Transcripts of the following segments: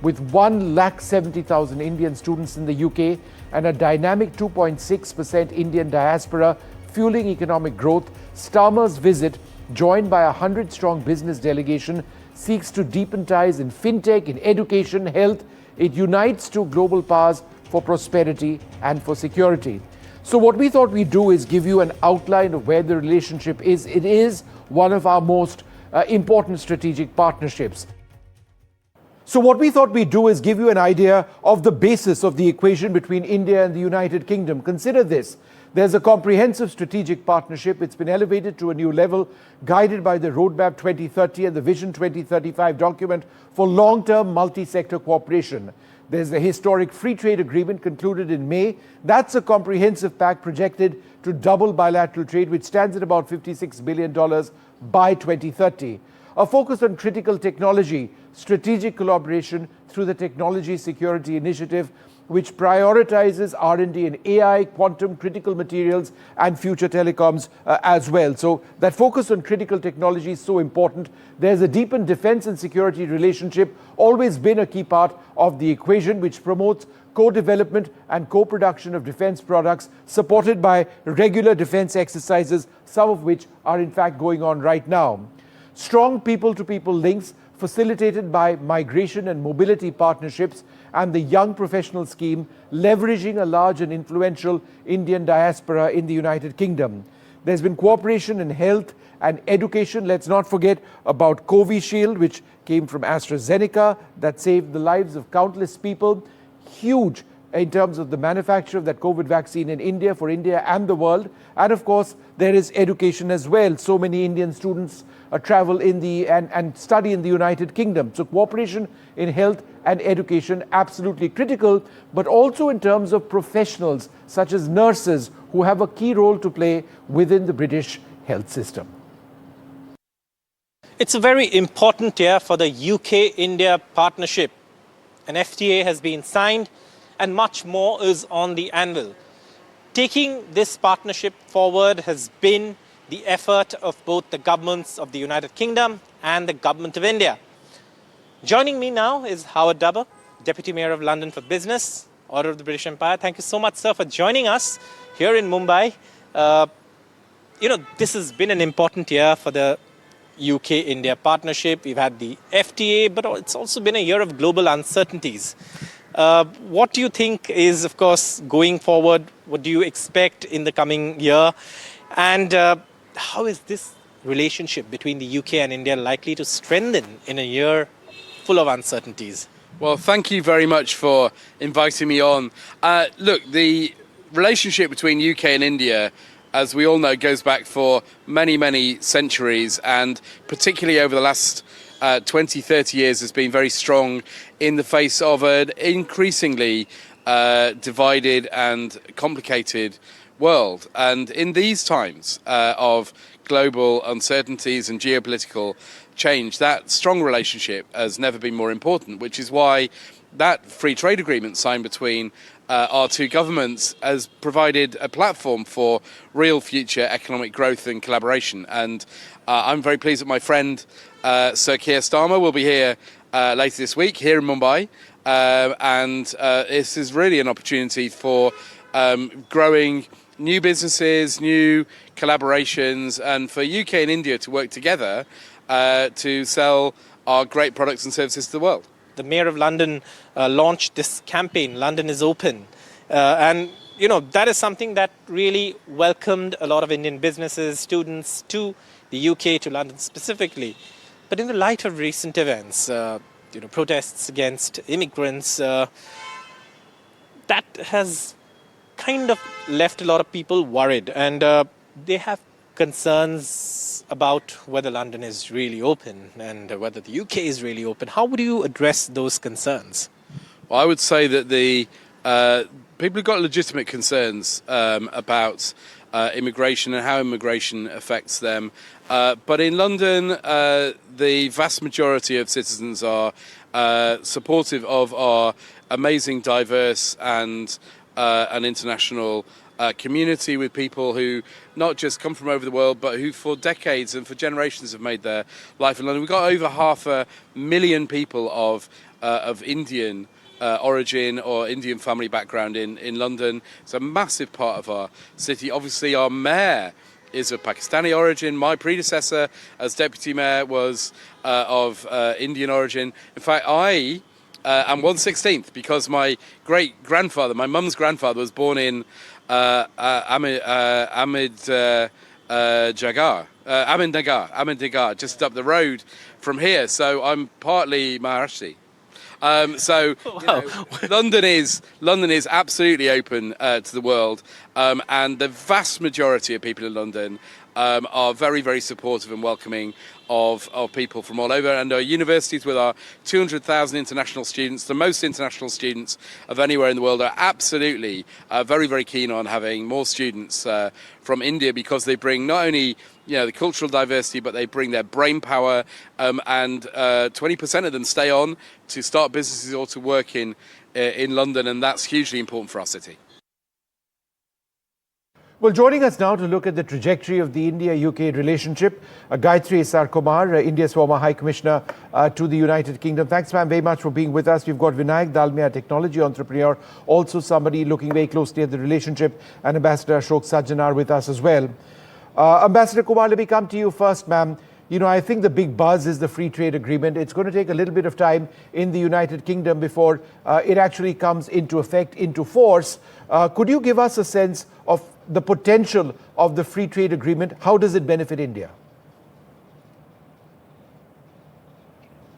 with 170,000 Indian students in the UK and a dynamic 2.6% Indian diaspora fueling economic growth, Starmer's visit, joined by a 100-strong business delegation, seeks to deepen ties in fintech, in education, health. It unites two global powers for prosperity and for security. So what we thought we'd do is give you an outline of where the relationship is. It is one of our most important strategic partnerships. So what we thought we'd do is give you an idea of the basis of the equation between India and the United Kingdom. Consider this. There's a comprehensive strategic partnership. It's been elevated to a new level, guided by the Roadmap 2030 and the Vision 2035 document for long-term multi-sector cooperation. There's the historic free trade agreement concluded in May. That's a comprehensive pact projected to double bilateral trade, which stands at about $56 billion by 2030. A focus on critical technology, strategic collaboration through the Technology Security Initiative, which prioritizes R&D in AI, quantum, critical materials, and future telecoms as well. So that focus on critical technology is so important. There's a deepened defense and security relationship, always been a key part of the equation, which promotes co-development and co-production of defense products, supported by regular defense exercises, some of which are in fact going on right now. Strong people-to-people links facilitated by migration and mobility partnerships and the Young Professional Scheme, leveraging a large and influential Indian diaspora in the United Kingdom. There's been cooperation in health and education. Let's not forget about Covishield, which came from AstraZeneca, that saved the lives of countless people. Huge in terms of the manufacture of that COVID vaccine in India, for India and the world. And of course, there is education as well. So many Indian students travel in and study in the United Kingdom. So cooperation in health and education, absolutely critical, but also in terms of professionals such as nurses who have a key role to play within the British health system. It's a very important year for the UK-India partnership. An FTA has been signed and much more is on the anvil. Taking this partnership forward has been the effort of both the governments of the United Kingdom and the Government of India. Joining me now is Howard Dubber, Deputy Mayor of London for Business, Order of the British Empire. Thank you so much, sir, for joining us here in Mumbai. This has been an important year for the UK-India partnership. We've had the FTA, but it's also been a year of global uncertainties. What do you think is, of course, going forward? What do you expect in the coming year? And how is this relationship between the UK and India likely to strengthen in a year full of uncertainties? Well, thank you very much for inviting me on. Look, the relationship between UK and India, as we all know, goes back for many, many centuries, and particularly over the last 20, 30 years has been very strong in the face of an increasingly divided and complicated world. And in these times of global uncertainties and geopolitical change, that strong relationship has never been more important, which is why that free trade agreement signed between our two governments has provided a platform for real future economic growth and collaboration. And I'm very pleased that my friend Sir Keir Starmer will be here later this week, here in Mumbai. And this is really an opportunity for growing new businesses, new collaborations, and for UK and India to work together to sell our great products and services to the world. The Mayor of London launched this campaign, London is Open. And, that is something that really welcomed a lot of Indian businesses, students to the UK, to London specifically. But in the light of recent events, protests against immigrants, that has kind of left a lot of people worried. And they have concerns about whether London is really open and whether the UK is really open. How would you address those concerns? Well, I would say that the people have got legitimate concerns about immigration and how immigration affects them. But in London, the vast majority of citizens are supportive of our amazing, diverse and an international community with people who not just come from over the world, but who for decades and for generations have made their life in London. We've got over 500,000 people of of Indian origin or Indian family background in London. It's a massive part of our city. Obviously, our mayor is of Pakistani origin. My predecessor as deputy mayor was of Indian origin. In fact, I am 1/16th because my great-grandfather, my mum's grandfather, was born in Ahmednagar, just up the road from here. So I'm partly Maharashtri. London is absolutely open to the world, and the vast majority of people in London are very, very supportive and welcoming of people from all over. And our universities, with our 200,000 international students, the most international students of anywhere in the world, are absolutely very, very keen on having more students from India, because they bring not only the cultural diversity, but they bring their brain power, and 20% of them stay on to start businesses or to work in London, and that's hugely important for our city. Well, joining us now to look at the trajectory of the India-UK relationship, Gaitri Issar Kumar, India's former High Commissioner to the United Kingdom. Thanks, ma'am, very much for being with us. We've got Vinayak Dalmia, technology entrepreneur, also somebody looking very closely at the relationship, and Ambassador Ashok Sajjanhar with us as well. Ambassador Kumar, let me come to you first, ma'am. I think the big buzz is the free trade agreement. It's going to take a little bit of time in the United Kingdom before it actually comes into effect, into force. Could you give us a sense of the potential of the free trade agreement? How does it benefit India?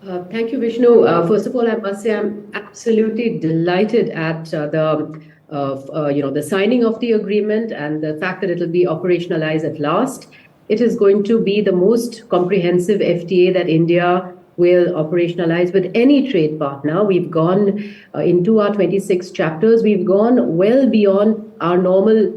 Thank you, Vishnu. First of all, I must say I'm absolutely delighted at the signing of the agreement and the fact that it will be operationalized at last. It is going to be the most comprehensive FTA that India will operationalize with any trade partner. We've gone into our 26 chapters. We've gone well beyond our normal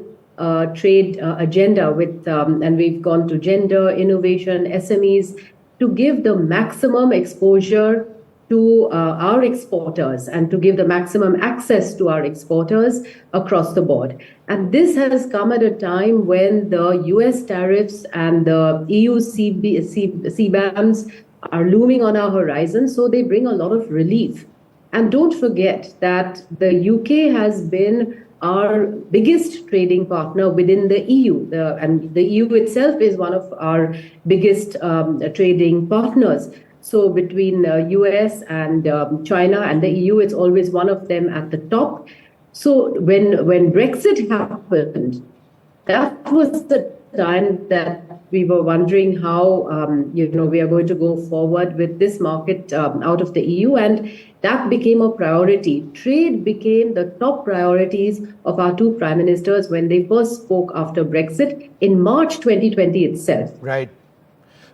trade agenda and we've gone to gender, innovation, SMEs, to give the maximum exposure to our exporters and to give the maximum access to our exporters across the board. And this has come at a time when the US tariffs and the EU CBAMs are looming on our horizon, so they bring a lot of relief. And don't forget that the UK has been our biggest trading partner within the EU, and the EU itself is one of our biggest trading partners. So between US and China and the EU, it's always one of them at the top. So when Brexit happened, that was the time that we were wondering how we are going to go forward with this market out of the EU, and that became a priority. Trade became the top priorities of our two prime ministers when they first spoke after Brexit in March 2020 itself. Right.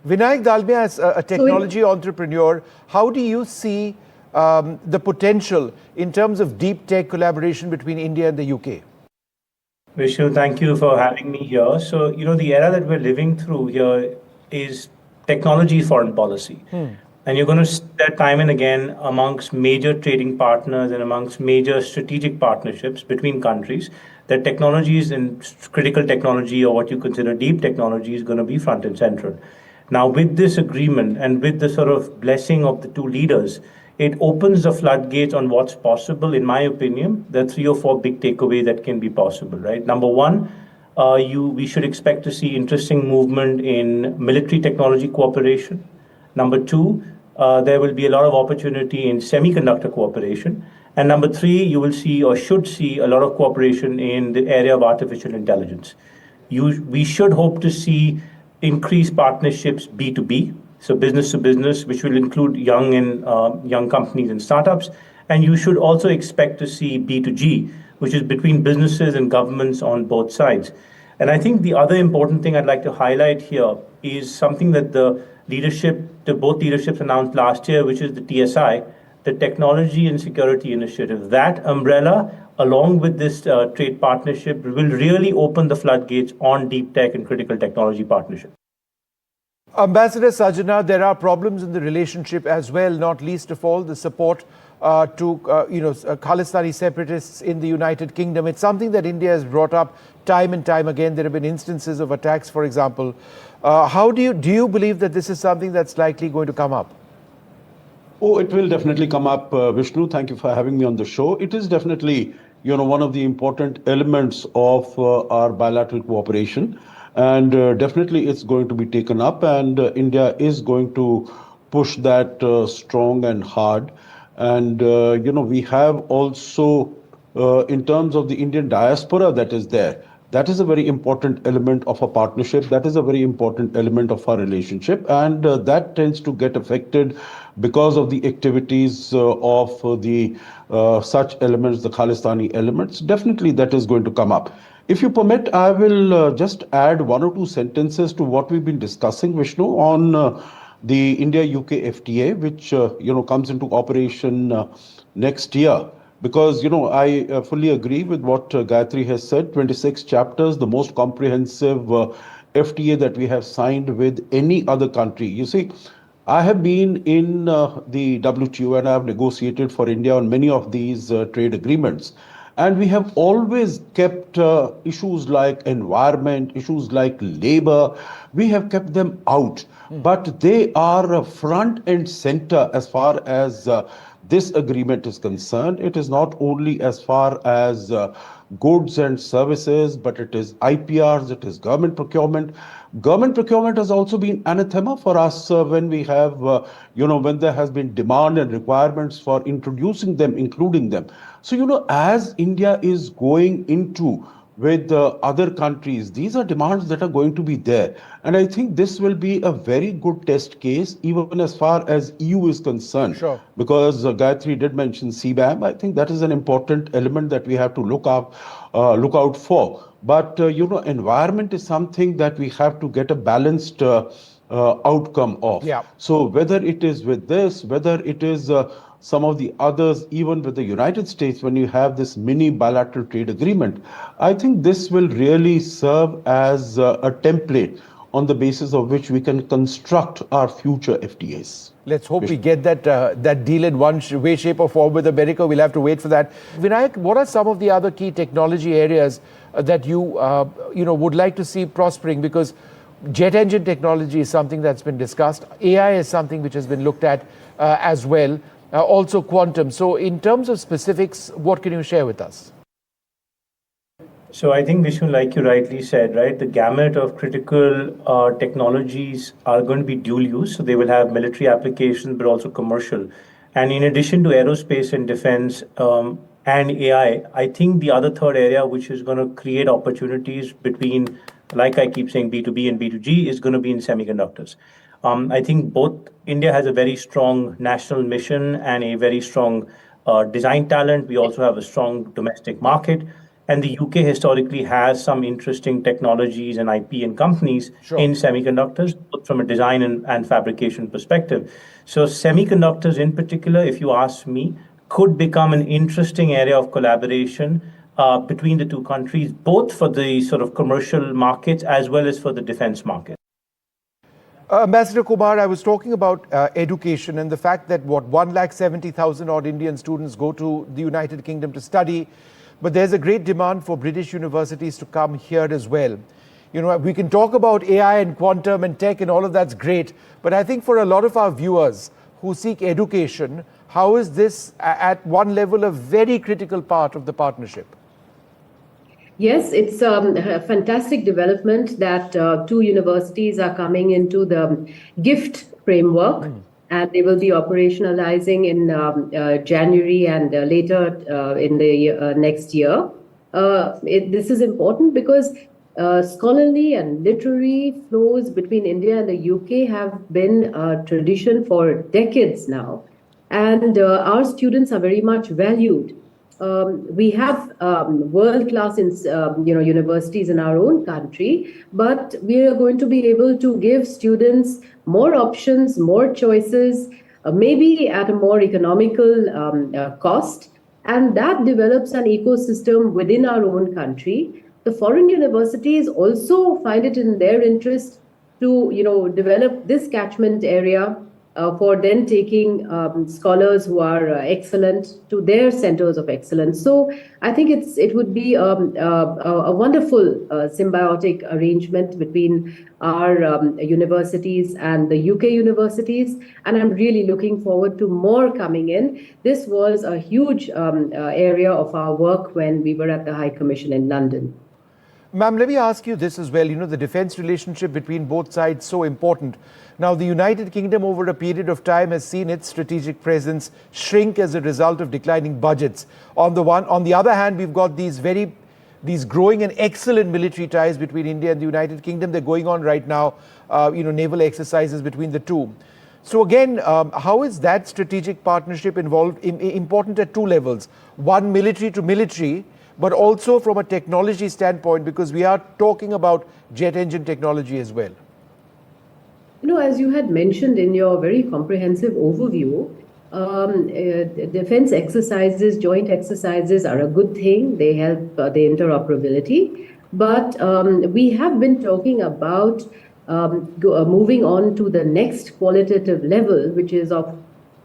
Vinayak Dalmia, as a technology entrepreneur, how do you see the potential in terms of deep tech collaboration between India and the UK? Vishnu, thank you for having me here. So, the era that we're living through here is technology foreign policy. And you're going to see that time and again amongst major trading partners and amongst major strategic partnerships between countries, that technologies and critical technology, or what you consider deep technology, is going to be front and central. Now, with this agreement and with the sort of blessing of the two leaders, it opens the floodgates on what's possible. In my opinion, there are 3 or 4 big takeaways that can be possible, right? Number one, we should expect to see interesting movement in military technology cooperation. Number two, there will be a lot of opportunity in semiconductor cooperation. And number 3, you will see or should see a lot of cooperation in the area of artificial intelligence. We should hope to see increased partnerships B2B, so business to business, which will include young companies and startups. And you should also expect to see B2G, which is between businesses and governments on both sides. And I think the other important thing I'd like to highlight here is something that both leaderships announced last year, which is the TSI, the Technology and Security Initiative. That umbrella, along with this trade partnership, will really open the floodgates on deep tech and critical technology partnership. Ambassador Sajjanhar, there are problems in the relationship as well, not least of all the support to Khalistani separatists in the United Kingdom. It's something that India has brought up time and time again. There have been instances of attacks, for example. Do you believe that this is something that's likely going to come up? Oh, it will definitely come up, Vishnu. Thank you for having me on the show. It is definitely, one of the important elements of our bilateral cooperation, and definitely it's going to be taken up, and India is going to push that strong and hard. And we have also, in terms of the Indian diaspora that is there. That is a very important element of a partnership. That is a very important element of our relationship. And that tends to get affected because of the activities of the such elements, the Khalistani elements. Definitely that is going to come up. If you permit, I will just add one or two sentences to what we've been discussing, Vishnu, on the India-UK FTA, which comes into operation next year. Because I fully agree with what Gayatri has said. 26 chapters, the most comprehensive FTA that we have signed with any other country. You see, I have been in the WTO and I have negotiated for India on many of these trade agreements. And we have always kept issues like environment, issues like labor, we have kept them out. But they are front and center as far as this agreement is concerned. It is not only as far as goods and services, but it is IPRs, it is government procurement. Government procurement has also been anathema for us when we have, when there has been demand and requirements for introducing them, including them. So, as India is going into with other countries, these are demands that are going to be there. And I think this will be a very good test case, even as far as EU is concerned. Sure. Because Gayatri did mention CBAM. I think that is an important element that we have to look out for. But, environment is something that we have to get a balanced outcome of. Yeah. So whether it is with this, whether it is some of the others, even with the United States, when you have this mini bilateral trade agreement, I think this will really serve as a template on the basis of which we can construct our future FTAs. Let's hope we get that deal in one way, shape or form with America. We'll have to wait for that. Vinayak, what are some of the other key technology areas that you would like to see prospering? Because jet engine technology is something that's been discussed. AI is something which has been looked at as well. Also quantum. So in terms of specifics, what can you share with us? So I think, Vishnu, like you rightly said, right, the gamut of critical technologies are going to be dual use. So they will have military applications, but also commercial. And in addition to aerospace and defense and AI, I think the other third area, which is going to create opportunities between, like I keep saying, B2B and B2G, is going to be in semiconductors. I think both India has a very strong national mission and a very strong design talent. We also have a strong domestic market. And the UK historically has some interesting technologies and IP and companies in semiconductors, both from a design and fabrication perspective. So semiconductors in particular, if you ask me, could become an interesting area of collaboration between the two countries, both for the sort of commercial markets as well as for the defense market. Ambassador Kumar, I was talking about education and the fact that 170,000 odd Indian students go to the United Kingdom to study, but there's a great demand for British universities to come here as well. We can talk about AI and quantum and tech and all of that's great, but I think for a lot of our viewers who seek education, how is this at one level a very critical part of the partnership? Yes, it's a fantastic development that two universities are coming into the GIFT framework, and they will be operationalizing in January and later in the next year. This is important because scholarly and literary flows between India and the UK have been a tradition for decades now, and our students are very much valued. We have world-class universities in our own country, but we are going to be able to give students more options, more choices, maybe at a more economical cost, and that develops an ecosystem within our own country. The foreign universities also find it in their interest to develop this catchment area for then taking scholars who are excellent to their centers of excellence. So I think it would be a wonderful symbiotic arrangement between our universities and the UK universities, and I'm really looking forward to more coming in. This was a huge area of our work when we were at the High Commission in London. Ma'am, let me ask you this as well. You know, the defense relationship between both sides so important. Now, the United Kingdom over a period of time has seen its strategic presence shrink as a result of declining budgets. On the other hand, we've got these growing and excellent military ties between India and the United Kingdom. They're going on right now, naval exercises between the two. So again, how is that strategic partnership important at two levels? One, military to military, but also from a technology standpoint, because we are talking about jet engine technology as well. You know, as you had mentioned in your very comprehensive overview, defense exercises, joint exercises are a good thing. They help the interoperability. But we have been talking about moving on to the next qualitative level, which is of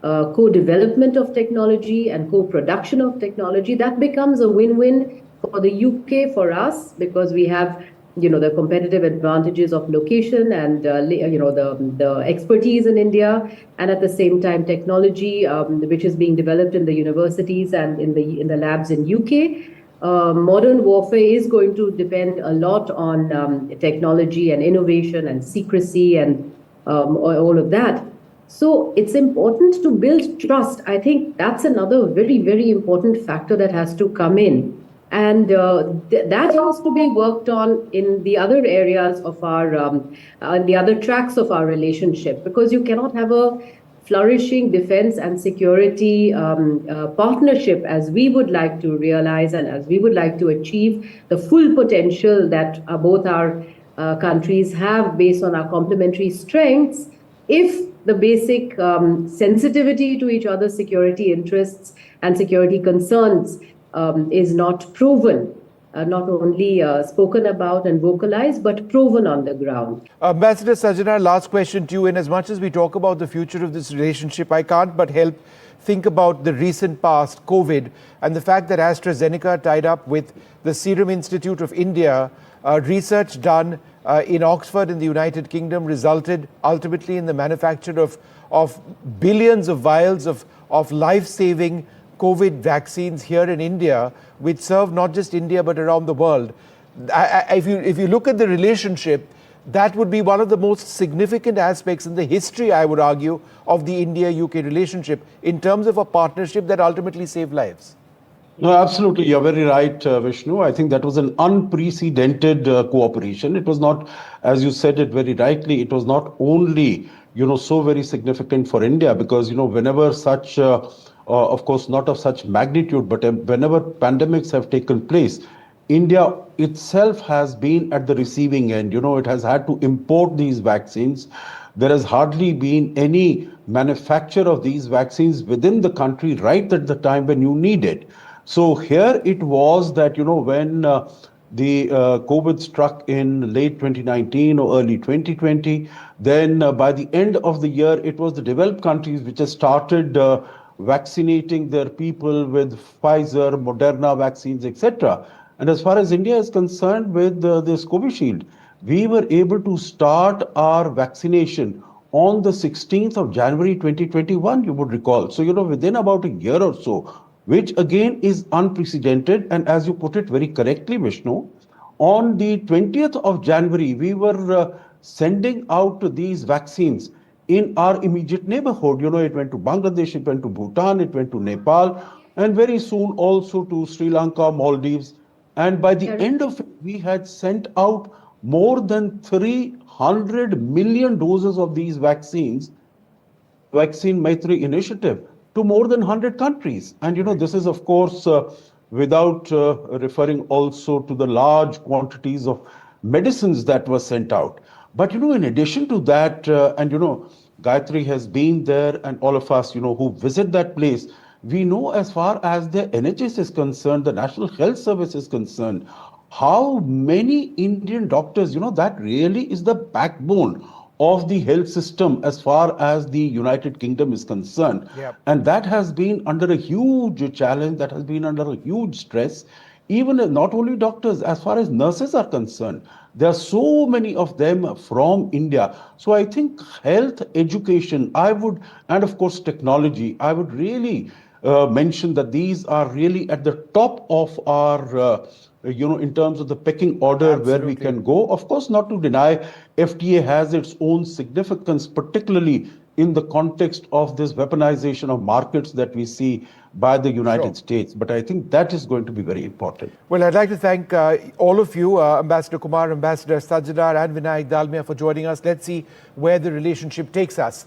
co-development of technology and co-production of technology. That becomes a win-win for the UK, for us, because we have the competitive advantages of location and the expertise in India, and at the same time technology which is being developed in the universities and in the labs in UK. Modern warfare is going to depend a lot on technology and innovation and secrecy and all of that. So it's important to build trust. I think that's another very, very important factor that has to come in. And that has to be worked on in the other areas of our, the other tracks of our relationship, because you cannot have a flourishing defense and security partnership as we would like to realize and as we would like to achieve the full potential that both our countries have based on our complementary strengths, if the basic sensitivity to each other's security interests and security concerns is not proven, not only spoken about and vocalized, but proven on the ground. Ambassador Sajjanhar, last question to you. And as much as we talk about the future of this relationship, I can't but help think about the recent past, COVID, and the fact that AstraZeneca tied up with the Serum Institute of India. Research done in Oxford in the United Kingdom resulted ultimately in the manufacture of billions of vials of life-saving COVID vaccines here in India, which serve not just India but around the world. If you look at the relationship, that would be one of the most significant aspects in the history, I would argue, of the India-UK relationship in terms of a partnership that ultimately saved lives. No, absolutely. You're very right, Vishnu. I think that was an unprecedented cooperation. It was not, as you said it very rightly, it was not only, so very significant for India, because, whenever such, of course, not of such magnitude, but whenever pandemics have taken place, India itself has been at the receiving end. It has had to import these vaccines. There has hardly been any manufacture of these vaccines within the country right at the time when you need it. So here it was that, when the COVID struck in late 2019 or early 2020, then by the end of the year, it was the developed countries which have started vaccinating their people with Pfizer, Moderna vaccines, etc. And as far as India is concerned with this Covishield, we were able to start our vaccination on the 16th of January 2021, you would recall. So, within about a year or so, which again is unprecedented. And as you put it very correctly, Vishnu, on the 20th of January, we were sending out these vaccines in our immediate neighborhood. It went to Bangladesh, it went to Bhutan, it went to Nepal, and very soon also to Sri Lanka, Maldives. And by the end of it, we had sent out more than 300 million doses of these vaccines, Vaccine Maitri initiative, to more than 100 countries. And, this is, of course, without referring also to the large quantities of medicines that were sent out. But, in addition to that, and, Gayatri has been there, and all of us, who visit that place, we know as far as the NHS is concerned, the National Health Service is concerned, how many Indian doctors, that really is the backbone of the health system as far as the United Kingdom is concerned. Yep. And that has been under a huge challenge, that has been under a huge stress. Even not only doctors, as far as nurses are concerned, there are so many of them from India. So I think health, education, and of course technology, I would really mention that these are really at the top of our, in terms of the pecking order where we can go. Of course, not to deny, FTA has its own significance, particularly in the context of this weaponization of markets that we see by the United States. But I think that is going to be very important. Well, I'd like to thank all of you, Ambassador Kumar, Ambassador Sajjanhar and Vinayak Dalmia for joining us. Let's see where the relationship takes us.